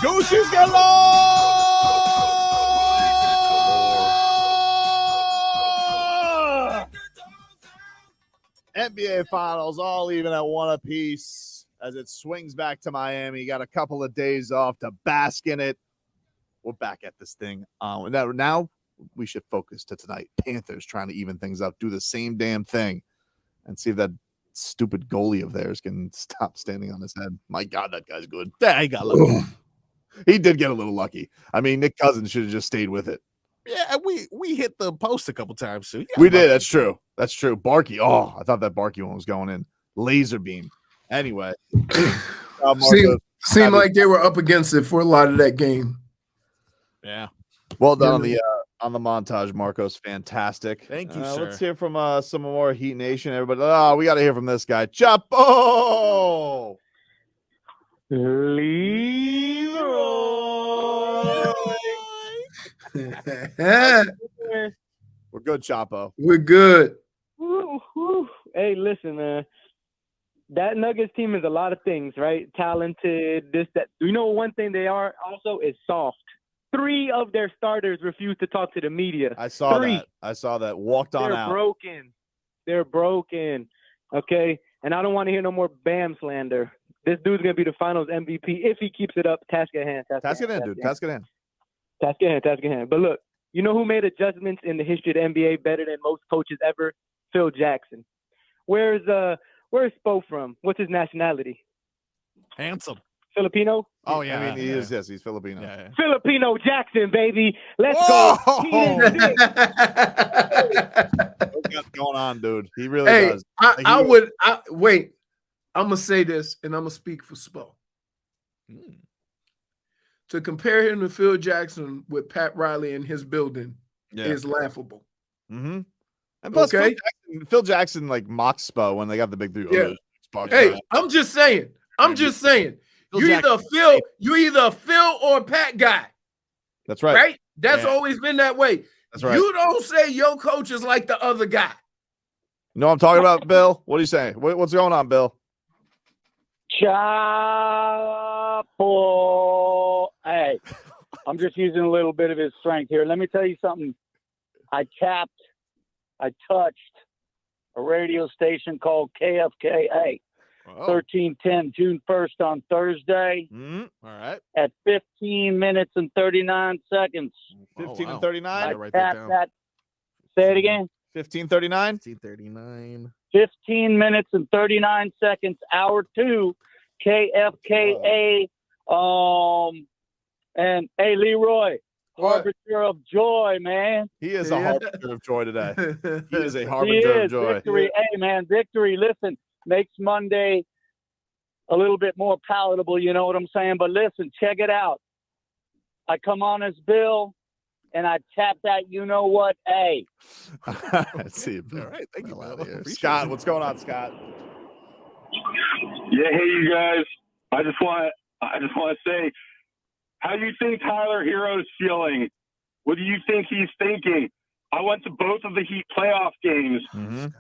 Goosey's galore! NBA Finals all even at one apiece as it swings back to Miami. You got a couple of days off to bask in it. We're back at this thing. Now we should focus to tonight. Panthers trying to even things up, do the same damn thing, and see if that stupid goalie of theirs can stop standing on his head. My God, that guy's good. Yeah, he got lucky. He did get a little lucky. I mean, Nick Cousins should have just stayed with it. Yeah, we hit the post a couple times too. We did. That's true. That's true. Barkey. Oh, I thought that Barkey one was going in. Laser beam. Anyway, seemed like they were up against it for a lot of that game. Yeah. Well done on the montage, Marcos. Fantastic. Thank you, sir. Let's hear from some more Heat Nation. Everybody. We got to hear from this guy, Chapo. Leroy. We're good, Chapo. We're good. Woo. Hey, listen, man. That Nuggets team is a lot of things, right? Talented, this, that. You know one thing they are also is soft. 3 of their starters refused to talk to the media. I saw that. Walked on out. They're broken. Okay? And I don't want to hear no more Bam slander. This dude's going to be the finals MVP if he keeps it up. Task at hand. Task at hand, dude. Task at hand. But look, you know who made adjustments in the history of the NBA better than most coaches ever? Phil Jackson. Where's Spo from? What's his nationality? Handsome. Filipino? Oh, yeah. I mean, he is, yes, he's Filipino. Yeah. Filipino Jackson, baby. Let's go. What's going on, dude? He really does. Wait. I'm going to say this, and I'm going to speak for Spo. To compare him to Phil Jackson with Pat Riley in his building is laughable. Mm-hmm. And plus, Phil Jackson like mocked Spo when they got the big 3. Yeah. Hey, I'm just saying. You either a Phil or a Pat guy. That's right. Right? That's always been that way. That's right. You don't say your coach is like the other guy. No, I'm talking about Bill. What are you saying? What's going on, Bill? Chapo. Hey, I'm just using a little bit of his strength here. Let me tell you something. I touched a radio station called KFKA. 1310 June 1st on Thursday. All right. At 15 minutes and 39 seconds. 15 and 39? I tapped that. Say it again. 15:39? 15:39. 15 minutes and 39 seconds. Hour 2. KFKA. And hey, Leroy. Harbinger of joy, man. He is a harbinger of joy today. He is a harbinger of joy. Victory. Hey, man, victory. Listen, makes Monday a little bit more palatable, you know what I'm saying? But listen, check it out. I come on as Bill, and I tap that you-know-what, A. Let's see. All right, thank you. Scott, what's going on, Scott? Yeah, hey, you guys. I just want to say, how do you think Tyler Hero's feeling? What do you think he's thinking? I went to both of the Heat playoff games, and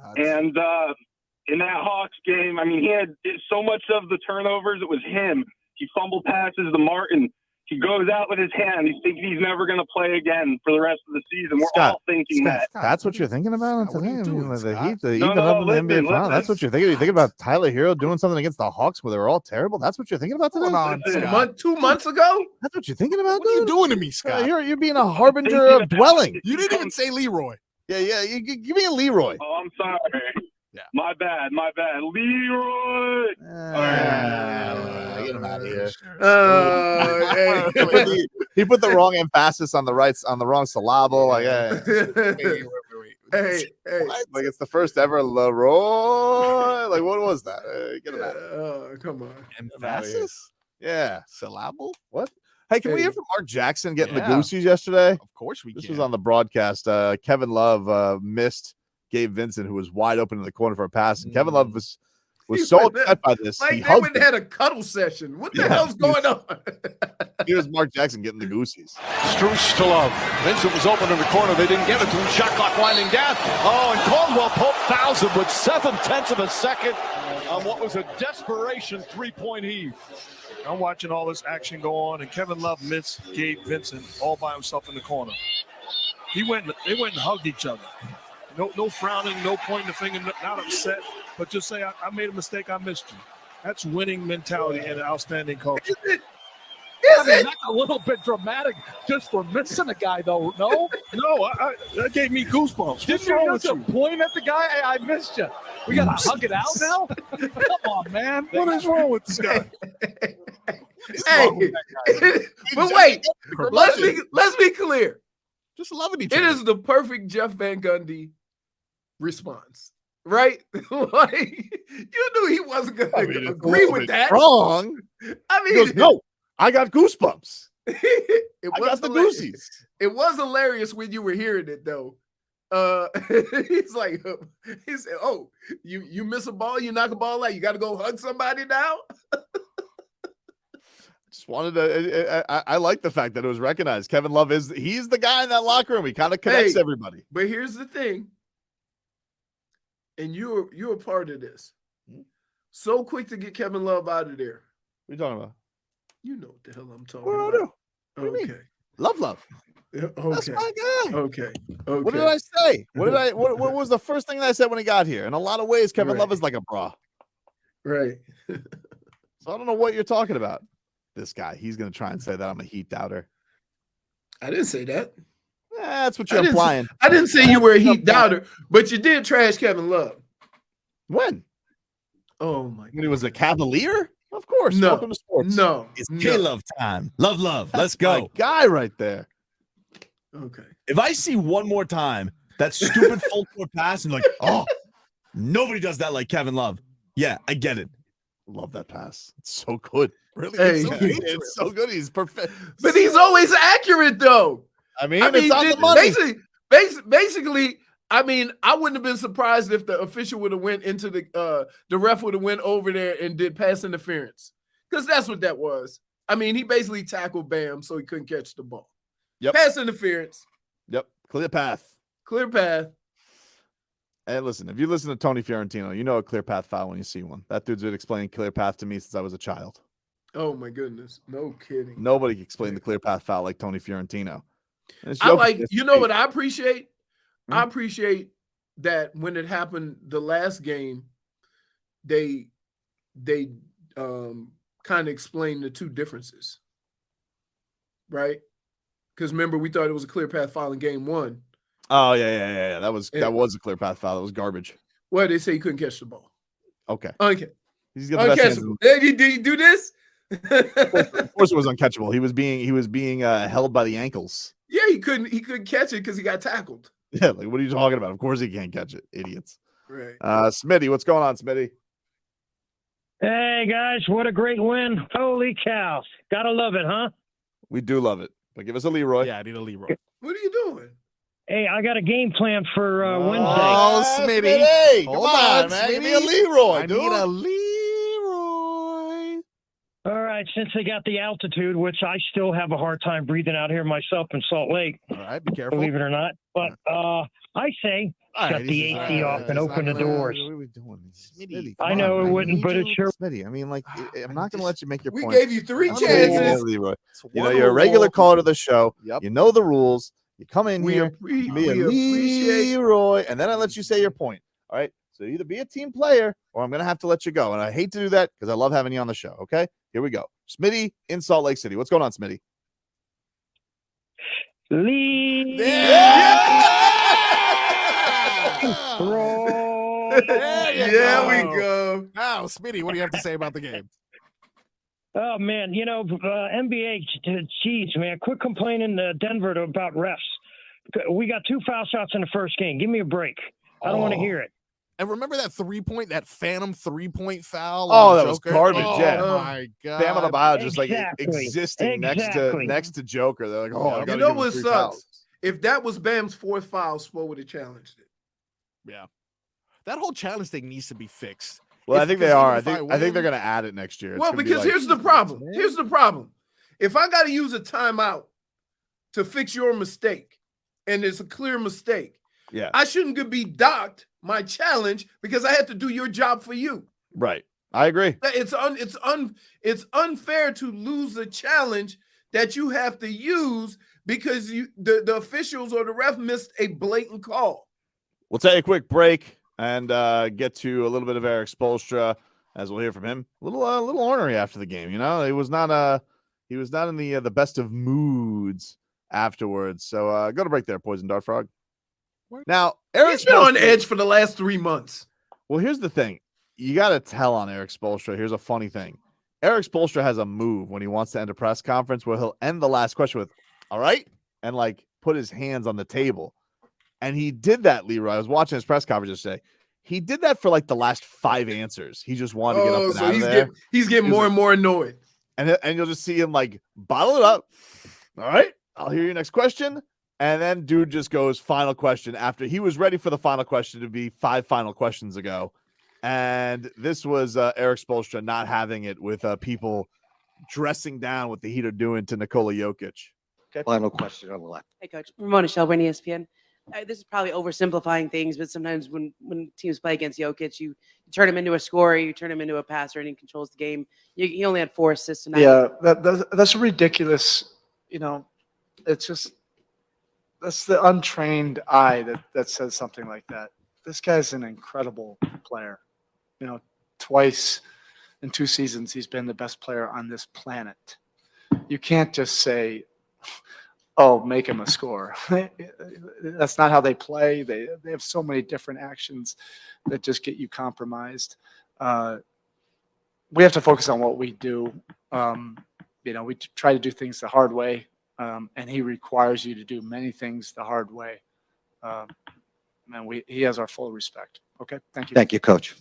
in that Hawks game, I mean, he had so much of the turnovers. It was him. He fumbled passes to Martin. He goes out with his hand. He's thinking he's never going to play again for the rest of the season. We're all thinking that. That's what you're thinking about today? I mean, the Heat, even listen, up in the NBA Finals. That's what you're thinking. You think about Tyler Hero doing something against the Hawks where they were all terrible. That's what you're thinking about today? 2 months ago? That's what you're thinking about, What are you doing to me, Scott? You're being a harbinger of dwelling. You didn't even say Leroy. Yeah. Give me a Leroy. Oh, I'm sorry. Yeah. My bad. Leroy. Get him out of here. Hey. He put the wrong emphasis on the wrong syllable. Like, Wait. Hey. Like it's the first ever Leroy. Like, what was that? Get him out of here. Oh, come on. Emphasis? Yeah. Syllable? What? Hey, can we hear from Mark Jackson getting the Yeah. Goosies yesterday? Of course we can. This was on the broadcast. Kevin Love missed Gabe Vincent, who was wide open in the corner for a pass. And Kevin Love was so upset by this. Like he they went and had a cuddle session. What the hell's going on? Here's Mark Jackson getting the Goosies. Struce to Love. Vincent was open in the corner. They didn't get it to him. Shot clock winding down. Oh, and Caldwell Pope fouls him with 7/10 of a second on what was a desperation three-point heave. I'm watching all this action go on, and Kevin Love gave Vincent all by himself in the corner. They went and hugged each other. No frowning, no pointing the finger, not upset, but just say, I made a mistake, I missed you. That's winning mentality and an outstanding culture. That's a little bit dramatic just for missing a guy, though. No, That gave me goosebumps. didn't you just point at the guy? Hey, I missed you. We got to hug it out now? Come on, man. What is wrong with this guy? Hey, but wait, let's be clear. Just loving each It other. is the perfect Jeff Van Gundy response, right? Like, you knew he wasn't going to agree with that. Wrong. I He mean, goes, no, I got goosebumps. it I was got the hilarious. goosies. It was hilarious when you were hearing it, though. He's like, he said, "Oh, you miss a ball, you knock a ball out, you got to go hug somebody now." Just wanted to. I like the fact that it was recognized. Kevin Love he's the guy in that locker room. He kind of connects everybody. But here's the thing, and you're a part of this. So quick to get Kevin Love out of there. What are you talking about? You know what the hell I'm talking What do I about. do? What do you mean? Okay. Love. That's Okay. my guy. Okay. What did I say? What was the first thing that I said when he got here? In a lot of ways, Kevin Love is like a bra. Right. So I don't know what you're talking about. This guy, he's going to try and say that I'm a Heat doubter. I didn't say that. That's what you're implying. I didn't say you were a Heat doubter, but you did trash Kevin Love. When? Oh my! When he was a Cavalier? Of course. No. Welcome to sports. No. It's K-Love time. Love. Let's go. My guy right there. Okay. If I see one more time that stupid full court pass and like, oh, nobody does that like Kevin Love. Yeah, I get it. Love that pass. It's so good. Really, Hey, it's so good. He's perfect. But he's always accurate, though. I mean, it's on the money. Basically, I mean, I wouldn't have been surprised if the official would have went into the ref would have went over there and did pass interference, because that's what that was. I mean, he basically tackled Bam so he couldn't catch the ball. Yep. Pass interference. Yep. Clear path. Clear path. And listen, if you listen to Tony Fiorentino, you know a clear path foul when you see one. That dude's been explaining clear path to me since I was a child. Oh my goodness. No kidding. Nobody can explain the clear path foul like Tony Fiorentino. I like, you know what I appreciate? I appreciate that when it happened the last game, they kind of explained the two differences. Right? Because remember, we thought it was a clear path foul in game one. Oh, yeah. That was a clear path foul. That was garbage. Well, they say he couldn't catch the ball. Okay. He's got the best hands. Did you do this? Of course it was uncatchable. He was being held by the ankles. Yeah, he couldn't catch it because he got tackled. Yeah, like what are you talking about? Of course he can't catch it, idiots. Right. Smitty, what's going on, Smitty? Hey guys, what a great win! Holy cow! Gotta love it, huh? We do love it. But give us a Leroy. Yeah, I need a Leroy. What are you doing? Hey, I got a game plan for Wednesday. Oh, Smitty. Come on, man. Give me a Leroy, dude. I need a Leroy. All right, since they got the altitude, which I still have a hard time breathing out here myself in Salt Lake, All right, be careful. believe it or not. But I say shut the AC off and open the doors. What are we doing? Smitty, I know it wouldn't, but it sure. Smitty, I mean, like, I'm not going to let you make your We point. gave you 3 Yeah, chances. Leroy. You know, you're a regular caller to the show. Yep. You know the rules. You come in We here, appreciate. be a Leroy, and then I let you say your point. All right. So either be a team player or I'm going to have to let you go. And I hate to do that because I love having you on the show. Okay. Here we go. Smitty in Salt Lake City. What's going on, Smitty? There we go. Now, Smitty, what do you have to say about the game? Oh man, you know NBA. Geez, man, quit complaining to Denver about refs. We got 2 foul shots in the first game. Give me a break. I don't want to hear it. And remember that phantom 3-point foul? Oh, on that was Joker? garbage. Oh, Yeah. my God. Bam Adebayo just like Exactly. existing next to Joker. They're like, oh, I You gotta know give him what 3 sucks? fouls. If that was Bam's 4th foul, Spo would have challenged it. Yeah. That whole challenge thing needs to be fixed. Well, I think they are. I if I think they're win- going to add it next year. It's Well, gonna be because like- here's the problem. Here's the problem. If I got to use a timeout to fix your mistake, and it's a clear mistake, yeah, I shouldn't be docked my challenge because I had to do your job for you. right. I agree. It's unfair to lose a challenge that you have to use because the officials or the ref missed a blatant call. We'll take a quick break and get to a little bit of Eric Spoelstra as we'll hear from him. A little ornery after the game. He was not in the best of moods afterwards. So go to break there, Poison Dart Frog. Now, He's been on edge for the last 3 months. Well, here's the thing. You got to tell on Eric Spoelstra. Here's a funny thing. Eric Spoelstra has a move when he wants to end a press conference where he'll end the last question with, all right, and like put his hands on the table. And he did that, Leroy. I was watching his press conference yesterday. He did that for like the last 5 answers. He just wanted to get up and out of there. He's getting more and more annoyed. And you'll just see him like bottle it up. All right, I'll hear your next question. And then dude just goes final question after he was ready for the final question to be 5 final questions ago. And this was Eric Spoelstra not having it with people dressing down what the Heat are doing to Nikola Jokic. Okay. Final question on the left. Hey, Coach. Ramona Shelburne, ESPN. This is probably oversimplifying things, but sometimes when teams play against Jokic, you turn him into a scorer, you turn him into a passer, and he controls the game. He only had 4 assists tonight. Yeah, that's ridiculous. It's just that's the untrained eye that says something like that. This guy's an incredible player. Twice in 2 seasons, he's been the best player on this planet. You can't just say, oh, make him a scorer. That's not how they play. They have so many different actions that just get you compromised. We have to focus on what we do. We try to do things the hard way, and he requires you to do many things the hard way. And he has our full respect. Okay, thank you. Thank you, Coach.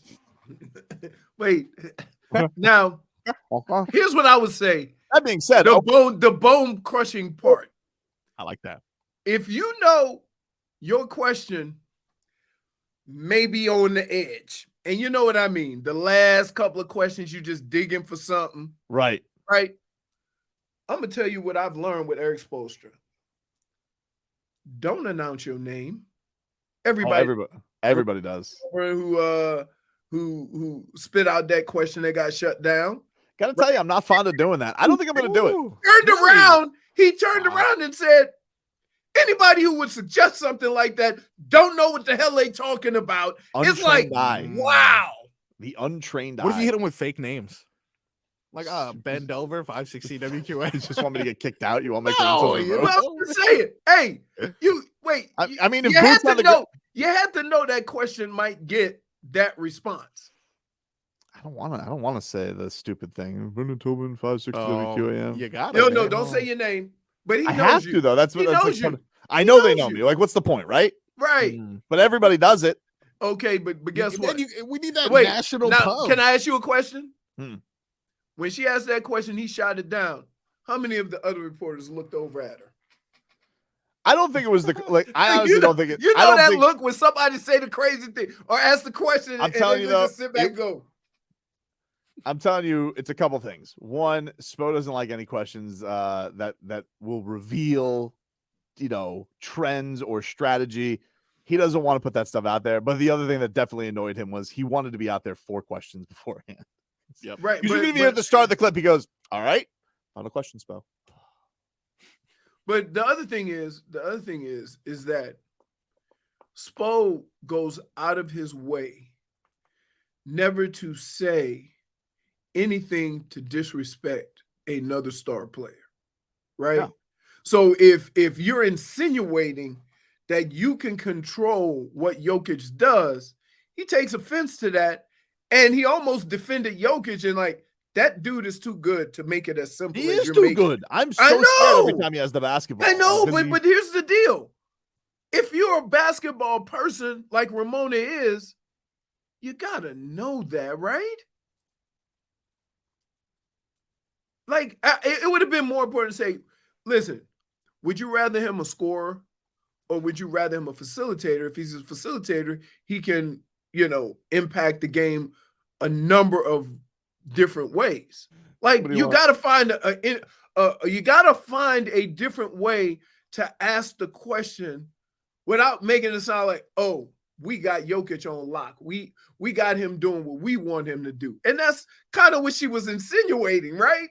Wait, now here's what I would say. That being said, the bone crushing part. I like that. If you know your question may be on the edge, and you know what I mean, the last couple of questions you just digging for something. Right. I'm gonna tell you what I've learned with Eric Spoelstra. Don't announce your name. Everybody does. Who spit out that question that got shut down. Gotta tell you, I'm not fond of doing that. I don't think I'm gonna do it. He turned around and said, anybody who would suggest something like that don't know what the hell they talking about. It's like, wow. The untrained eye. What if you hit him with fake names? Like Ben Delver, 560 WQA. You just want me to get kicked out? You want to make I'm just saying. Hey, you wait. I mean, if you had to know that question might get that response. I don't want to say the stupid thing. Tobin 560 WQAM. You got it. No, don't say your name. But he knows have you. to though. That's what he knows you. I know they know me. Like, what's the point, right? Right. But everybody does it. Okay, but guess what? We need that national pub. Can I ask you a question? When she asked that question, he shot it down. How many of the other reporters looked over at her? I don't think it was I honestly don't think it. You know that look when somebody say the crazy thing or ask the question I'm telling you though, just sit back and go. I'm telling you, it's a couple things. One, Spo doesn't like any questions that will reveal, trends or strategy. He doesn't want to put that stuff out there. But the other thing that definitely annoyed him was he wanted to be out there 4 questions beforehand. Yep. Right. You can hear at the start of the clip, he goes, all right, final question, Spo. But the other thing is that Spo goes out of his way never to say anything to disrespect another star player, right? Yeah. So if you're insinuating that you can control what Jokic does, he takes offense to that, and he almost defended Jokic and like, that dude is too good to make it as simple as you're making. He is too good. I'm so scared every time he has the basketball. I know, but here's the deal. If you're a basketball person like Ramona is, you got to know that, right? Like, it would have been more important to say, listen, would you rather him a scorer or would you rather him a facilitator? If he's a facilitator, he can, impact the game a number of different ways. Like, you got to find a different way to ask the question without making it sound like, oh, we got Jokic on lock. We got him doing what we want him to do. And that's kind of what she was insinuating, right?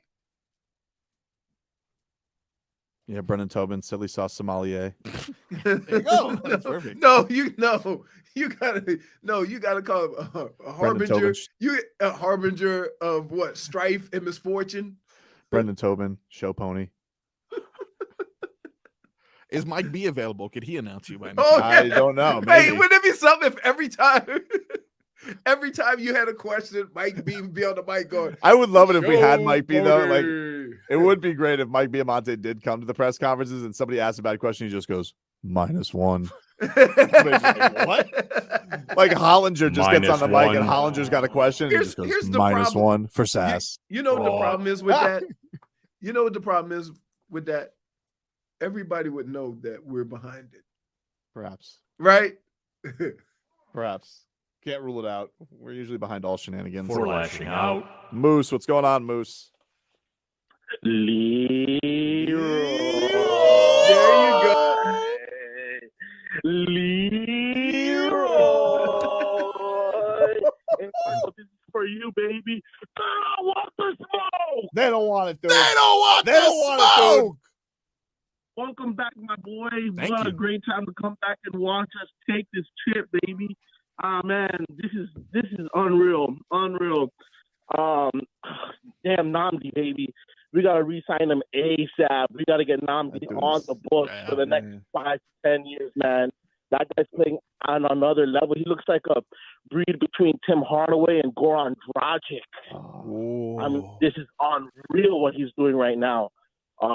Yeah, Brendan Tobin, silly sauce sommelier. There you go. That's perfect. No, you gotta call him a harbinger. A harbinger of what? Strife and misfortune. Brendan Tobin, show pony. Is Mike B available? Could he announce you by now? Oh, I don't know. Hey, Maybe. wouldn't it be something if every time you had a question, Mike B would be on the mic going, I would love it if we had "Show Mike B though. Like pony." it would be great if Mike B Amante did come to the press conferences and somebody asked a bad question, he just goes -1. What? Like Hollinger just gets on the mic and Hollinger's got a question. And he just goes Here's the -1 for sass. You know what the problem is with that? You know what the problem is with that? Everybody would know that we're behind it. Perhaps. Right? Perhaps. Can't rule it out. We're usually behind all shenanigans. For lashing out. Moose, what's going on, Moose? Leroy. There you go. Leroy. This is for you, baby. I want the smoke. They don't want it, dude. They don't want They don't want it, dude. Welcome back, my boys. Thank What a you. great time to come back and watch us take this trip, baby. Man, this is unreal. Damn Namdi, baby. We gotta re-sign him ASAP. We gotta get Namdi on the books for the next 5 to 10 years, man. That guy's playing on another level. He looks like a breed between Tim Hardaway and Goran Dragic. I mean, this is unreal what he's doing right now. That's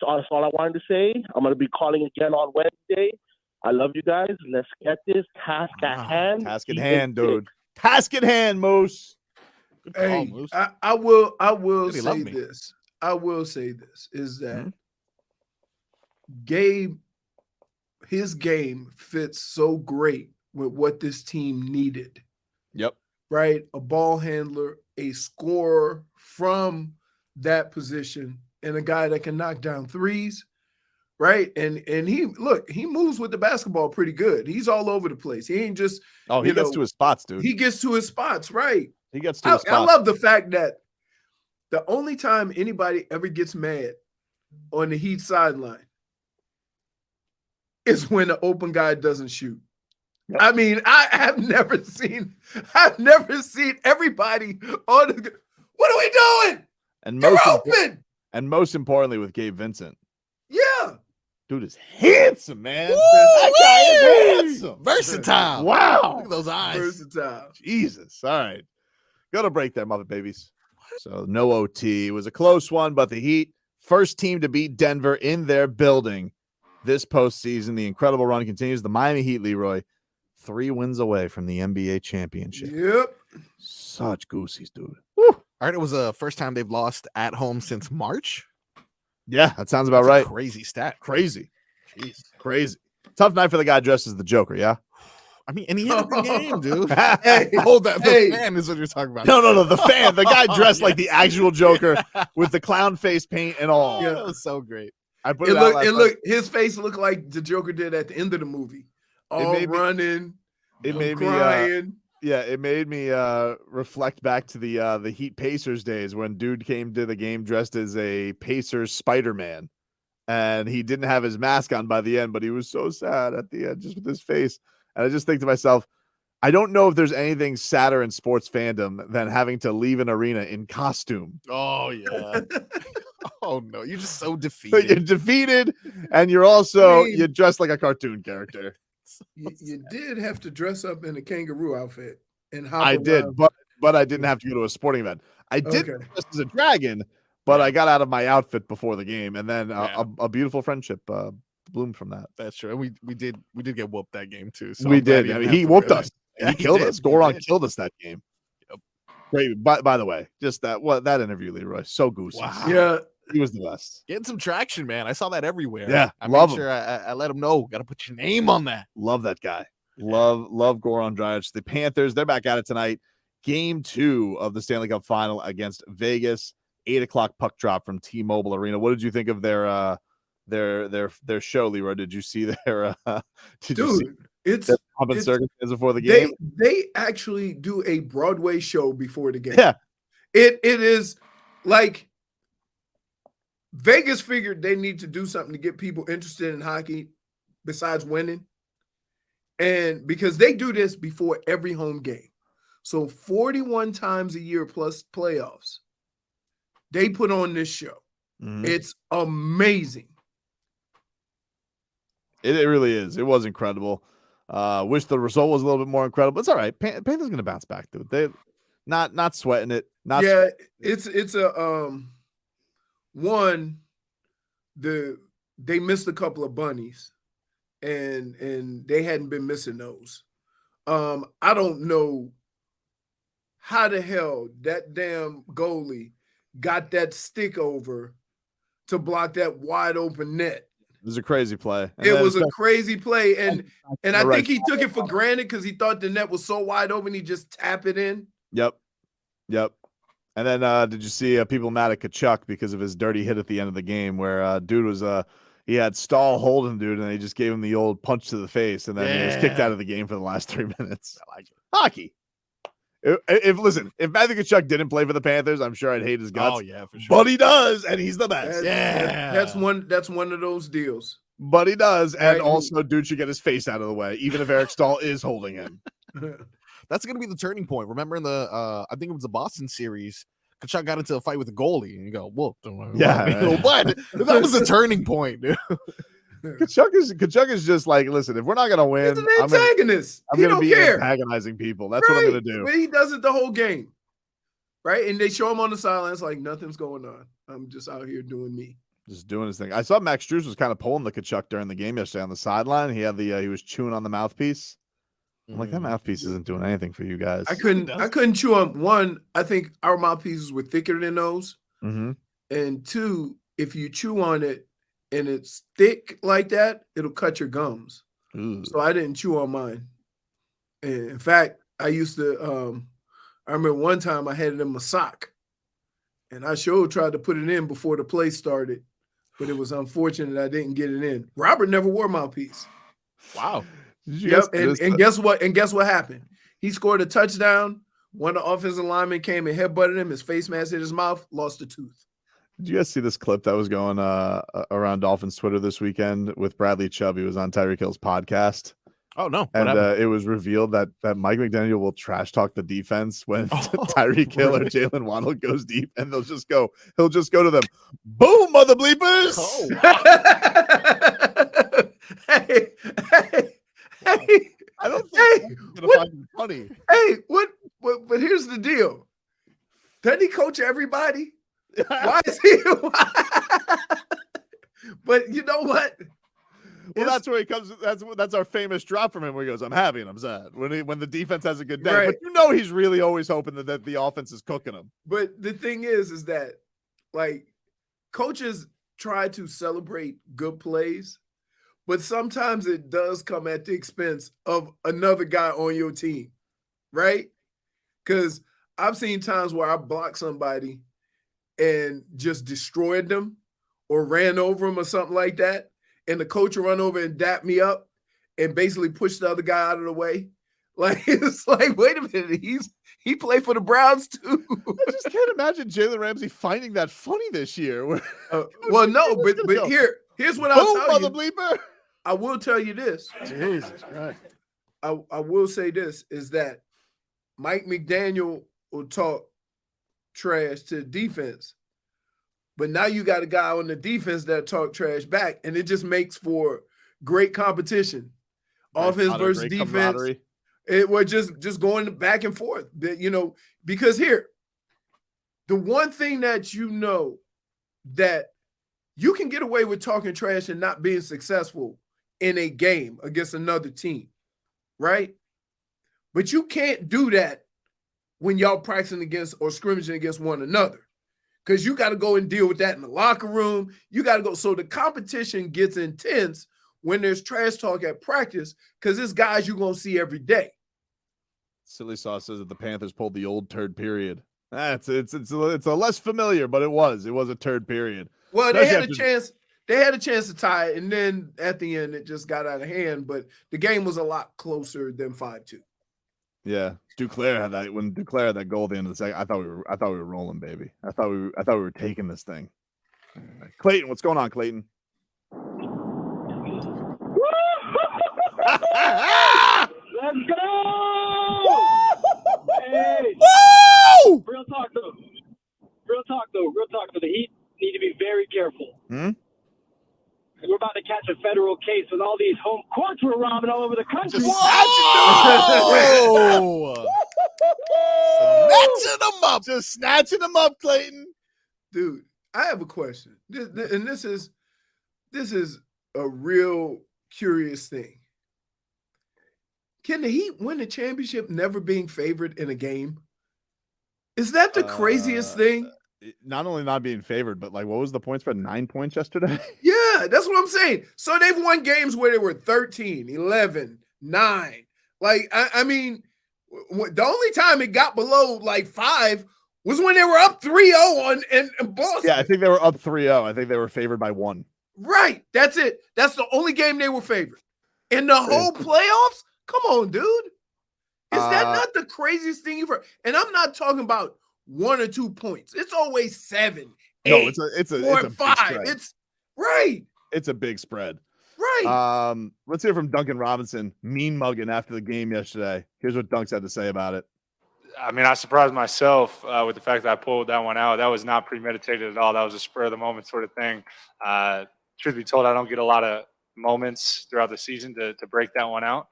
all I wanted to say. I'm gonna be calling again on Wednesday. I love you guys. Let's get this task at hand. Task at hand, dude. Task at hand, Moose. Good call, Hey, Moose. I will Really say love me. this. I will say this is that Gabe, his game fits so great with what this team needed. Yep. Right? A ball handler, a scorer from that position, and a guy that can knock down threes. Right. And he moves with the basketball pretty good. He's all over the place. He ain't just He gets to his spots, dude. He gets to his spots, right? He gets to his spots. I love the fact that the only time anybody ever gets mad on the Heat sideline is when the open guy doesn't shoot. Yep. I mean, I've never seen everybody on the. What are we doing? And You're open. And most importantly, with Gabe Vincent. Yeah. Dude is handsome, man. That guy is handsome. Versatile. Wow. Look at those eyes. Versatile. Jesus. All right. Got a break there, Muppet Babies. So no OT. It was a close one, but the Heat, first team to beat Denver in their building this postseason. The incredible run continues. The Miami Heat, Leroy, 3 wins away from the NBA championship. Yep. Such goosies, dude. All right. It was the first time they've lost at home since March. Yeah, that sounds about That's right. a crazy stat. Crazy. Jeez. Crazy. Tough night for the guy dressed as the Joker, yeah? I mean, and he had the game, dude. Hey, the fan is what you're talking about. No, the fan. The guy dressed like the actual Joker with the clown face paint and all. Yeah, that was so great. I put it out last night. His face looked like the Joker did at the end of the movie. All running. It made me crying. it made me reflect back to the Heat Pacers days when dude came to the game dressed as a Pacers Spider-Man. And he didn't have his mask on by the end, but he was so sad at the end just with his face. And I just think to myself, I don't know if there's anything sadder in sports fandom than having to leave an arena in costume. Oh, yeah. Oh, no. You're just so defeated. You're defeated, and you're dressed like a cartoon character. You did have to dress up in a kangaroo outfit and hop I did, around. but I didn't have to go to a sporting event. I did Okay. dress as a dragon, but I got out of my outfit before the game, and then a beautiful friendship bloomed from that. That's true. And we did get whooped that game too. So We I'm glad did. I mean, didn't he have to whooped really- us. Yeah, He killed did. us. Goran He did. killed us that game. Yep. Great. By the way, just that interview, Leroy, so goosey. Wow. Yeah. He was the best. Getting some traction, man. I saw that everywhere. Yeah, I love made him. sure I let him know. Got to put your name on that. Love that guy. Love Goran Dragic. The Panthers, they're back at it tonight. Game 2 of the Stanley Cup Final against Vegas. 8:00 puck drop from T-Mobile Arena. What did you think of their show, Leroy? Did you see their? It's Pomp and circumstances before the game. They actually do a Broadway show before the game. Yeah. It is like Vegas figured they need to do something to get people interested in hockey besides winning. And because they do this before every home game. So 41 times a year plus playoffs, they put on this show. Mhm. It's amazing. It really is. It was incredible. Wish the result was a little bit more incredible. It's all right. Panthers going to bounce back, dude. They not sweating it. It's a one. They missed a couple of bunnies, and they hadn't been missing those. I don't know how the hell that damn goalie got that stick over to block that wide open net. It was a crazy play. It was a crazy play, and I think he took it for granted because he thought the net was so wide open he just tap it in. Yep. And then did you see people mad at Kachuk because of his dirty hit at the end of the game where dude was he had Stahl holding dude and they just gave him the old punch to the face and then he was kicked out of the game for the last 3 minutes. I like it. Hockey. If Matthew Kachuk didn't play for the Panthers, I'm sure I'd hate his guts. Oh yeah, for sure. But he does, and he's the best. That's one of those deals. But he does, and Right. also dude should get his face out of the way, even if Eric Stahl is holding him. That's going to be the turning point. Remember in the, I think it was the Boston series, Kachuk got into a fight with a goalie, and you go, "Whoa, what?" That was the turning point, dude. Kachuk is just like, listen, if we're not gonna win, He's an antagonist. I'm He gonna don't be care. antagonizing people. That's what I'm gonna do. But he does it the whole game, right? And they show him on the sidelines like nothing's going on. I'm just out here doing me. Just doing his thing. I saw Max Strus was kind of pulling the Kachuk during the game yesterday on the sideline. He had he was chewing on the mouthpiece. I'm like, that mouthpiece isn't doing anything for you guys. I couldn't chew on one. I think our mouthpieces were thicker than those. Mm-hmm. And two, if you chew on it and it's thick like that, it'll cut your gums. Ooh. So I didn't chew on mine. And in fact, I used to I remember one time I had it in my sock. And I sure tried to put it in before the play started, but it was unfortunate I didn't get it in. Robert never wore mouthpiece. Wow. Yep. And guess what? And guess what happened? He scored a touchdown. One of the offensive linemen came and headbutted him. His face mask hit his mouth, lost a tooth. Did you guys see this clip that was going around Dolphins Twitter this weekend with Bradley Chubb? He was on Tyreek Hill's podcast. Oh no! And it was revealed that Mike McDaniel will trash talk the defense when Tyreek Hill or Jalen Waddle goes deep, and he'll just go to them, boom, mother bleepers. Oh, hey, I don't think he's gonna find it funny. Hey, what? But here's the deal. Doesn't he coach everybody? Why is he? But you know what? Well, that's where he comes. That's our famous drop from him where he goes, "I'm happy and I'm sad." When the defense has a good day, Right. but you know he's really always hoping that the offense is cooking him. But the thing is that like coaches try to celebrate good plays, but sometimes it does come at the expense of another guy on your team, right? Because I've seen times where I blocked somebody and just destroyed them or ran over them or something like that. And the coach will run over and dap me up and basically push the other guy out of the way. Like, it's like, wait a minute, he played for the Browns too. I just can't imagine Jalen Ramsey finding that funny this year. Well, no, but here's what I'll tell you. Bleeper. I will tell you this. Jesus Christ. I will say this is that Mike McDaniel will talk trash to the defense. But now you got a guy on the defense that talk trash back, and it just makes for great competition. Offense versus defense. It was just going back and forth. Because here, the one thing that you know that you can get away with talking trash and not being successful in a game against another team, right? But you can't do that when y'all practicing against or scrimmaging against one another. Because you got to go and deal with that in the locker room. You got to go. So the competition gets intense when there's trash talk at practice because it's guys you're going to see every day. Silly Sauce says that the Panthers pulled the old turd period. It's a less familiar, but it was a turd period. Well, they had a chance They had a chance to tie it, and then at the end, it just got out of hand. But the game was a lot closer than 5-2. Yeah, Duclair had that when Duclair had that goal at the end of the second. I thought we were rolling, baby. I thought we were taking this thing. Clayton, what's going on, Clayton? Let's go! Hey! Woo! Real talk though. The Heat need to be very careful. We're about to catch a federal case with all these home courts we're robbing all over the country. Whoa! Snatching them up. Just snatching them up, Clayton. Dude, I have a question. This is a real curious thing. Can the Heat win a championship never being favored in a game? Is that the craziest thing? Not only not being favored, but like, what was the point spread? 9 points yesterday? Yeah, that's what I'm saying. So they've won games where they were 13, 11, 9. Like, I mean, the only time it got below like 5 was when they were up 3-0 on in Boston. Yeah, I think they were up 3-0. I think they were favored by 1. Right. That's it. That's the only game they were favored. In the whole playoffs? Come on, dude. Is that not the craziest thing you've heard? And I'm not talking about 1 or 2 points. It's always 7, 8, no, it's a 4, big 5. spread. It's right. It's a big spread. Right. Let's hear from Duncan Robinson, mean mugging after the game yesterday. Here's what Dunks had to say about it. I mean, I surprised myself with the fact that I pulled that one out. That was not premeditated at all. That was a spur of the moment sort of thing. Truth be told, I don't get a lot of moments throughout the season to break that one out.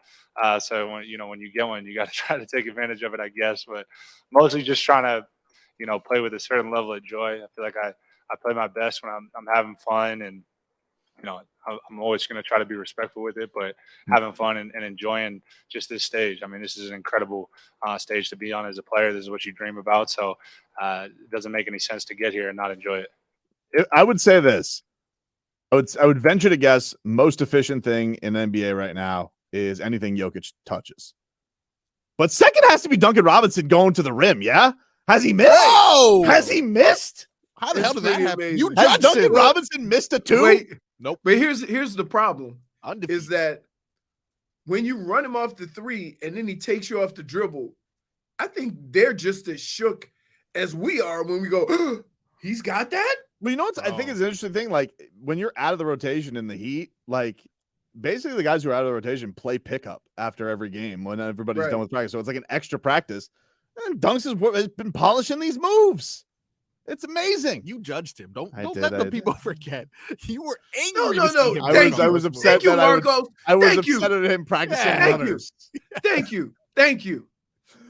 So when you get one, you got to try to take advantage of it, I guess. But mostly just trying to, play with a certain level of joy. I feel like I play my best when I'm having fun, and I'm always going to try to be respectful with it, but having fun and enjoying just this stage. I mean, this is an incredible stage to be on as a player. This is what you dream about. So it doesn't make any sense to get here and not enjoy it. I would say this. I would venture to guess most efficient thing in the NBA right now is anything Jokic touches. But second has to be Duncan Robinson going to the rim, yeah? Has he missed? Whoa! Has he missed? How the hell did that happen? You Has judged Duncan it. Robinson missed a 2? Wait, nope. But here's the problem. Undefeated. Is that when you run him off the 3 and then he takes you off the dribble, I think they're just as shook as we are when we go, he's got that? Well, you know what? I think it's an interesting thing. Like, when you're out of the rotation in the Heat, like, basically the guys who are out of the rotation play pickup after every game when everybody's done with practice. So it's like an extra practice. And Dunks has been polishing these moves. It's amazing. You judged him. Don't did, let I the did. people forget. You were angry. No. I was upset that I was upset at him practicing runners. Thank you. My bigger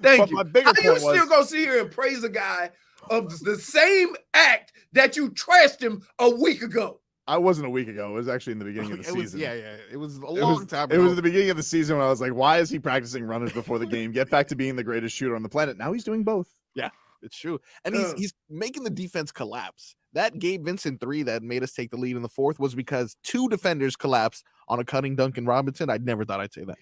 How you point still go sit here and praise a guy of the same act that you trashed him a week ago? I wasn't a week ago. It was actually in the beginning of the season. It was a long time ago. It was the beginning of the season when I was like, why is he practicing runners before the game? Get back to being the greatest shooter on the planet. Now he's doing both. Yeah, it's true. And he's making the defense collapse. That Gabe Vincent 3 that made us take the lead in the 4th was because 2 defenders collapsed on a cutting Duncan Robinson. I never thought I'd say that.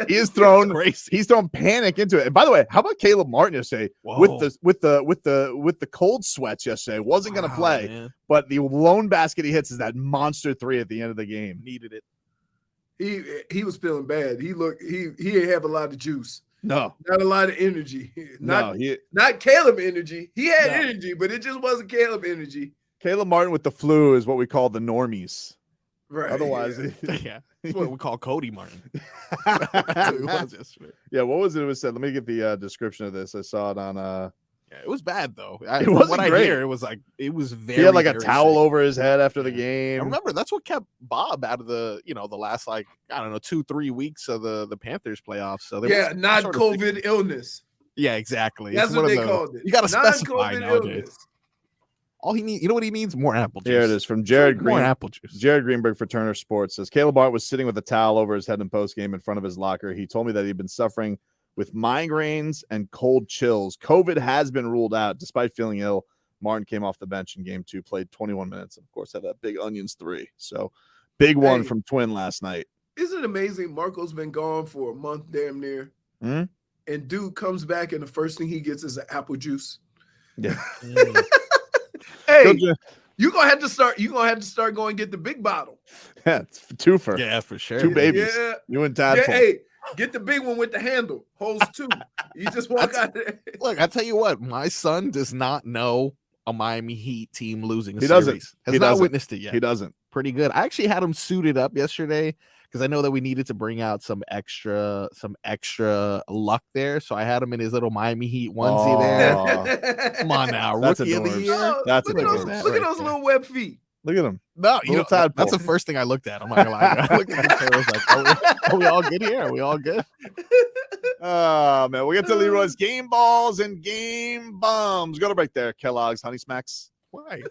He's thrown panic into it. And by the way, how about Caleb Martin yesterday with the cold sweats yesterday? Wasn't going to play, man. But the lone basket he hits is that monster 3 at the end of the game. Needed it. He was feeling bad. He didn't have a lot of juice. No, not a lot of energy. Not Caleb energy. He had energy, but it just wasn't Caleb energy. Caleb Martin with the flu is what we call the normies. Right. Otherwise, that's what we call Cody Martin. That's what it was yesterday. Yeah, what was it? It was said. Let me get the description of this. I saw it on. Yeah, it was bad though. It wasn't what great. I hear, it was like it was very. He had like a very towel sick. over his head after the game. I remember that's what kept Bob out of the the last 2-3 weeks of the Panthers playoffs. So not COVID illness. Yeah, exactly. That's what they called it. You got to specify Non-COVID nowadays. illness. All he needs, you know what he needs? More apple juice. Here it is from Jared Green. More apple juice. Jared Greenberg for Turner Sports says Caleb Martin was sitting with a towel over his head in postgame in front of his locker. He told me that he'd been suffering with migraines and cold chills. COVID has been ruled out. Despite feeling ill, Martin came off the bench in game 2, played 21 minutes, and of course had that big Onions 3. So big one from Twin last night. Isn't it amazing? Marco's been gone for a month, damn near. Mm-hmm. And dude comes back, and the first thing he gets is an apple juice. Yeah. Hey, You're gonna have to start. You're gonna have to start going get the big bottle. Yeah, it's twofer. Yeah, for sure. 2 babies. Yeah. You and Dad. Yeah, hey, get the big one with the handle. Hose 2. You just walk out there. Look, I tell you what, my son does not know a Miami Heat team losing a He series. doesn't. Has He not doesn't. witnessed it yet. He doesn't. Pretty good. I actually had him suited up yesterday because I know that we needed to bring out some extra luck there. So I had him in his little Miami Heat onesie there. Come on now, That's rookie of the adorbs. year. That's Look at those, adorbs. look at those little web feet. Look at him. No, you know, Little tadpole. that's the first thing I looked at. I'm not gonna lie. I looked at the pair, I was like, are we all good here? Are we all good? Oh man, we'll get to Leroy's game balls and game bombs. Go to break there, Kellogg's Honey Smacks. Why?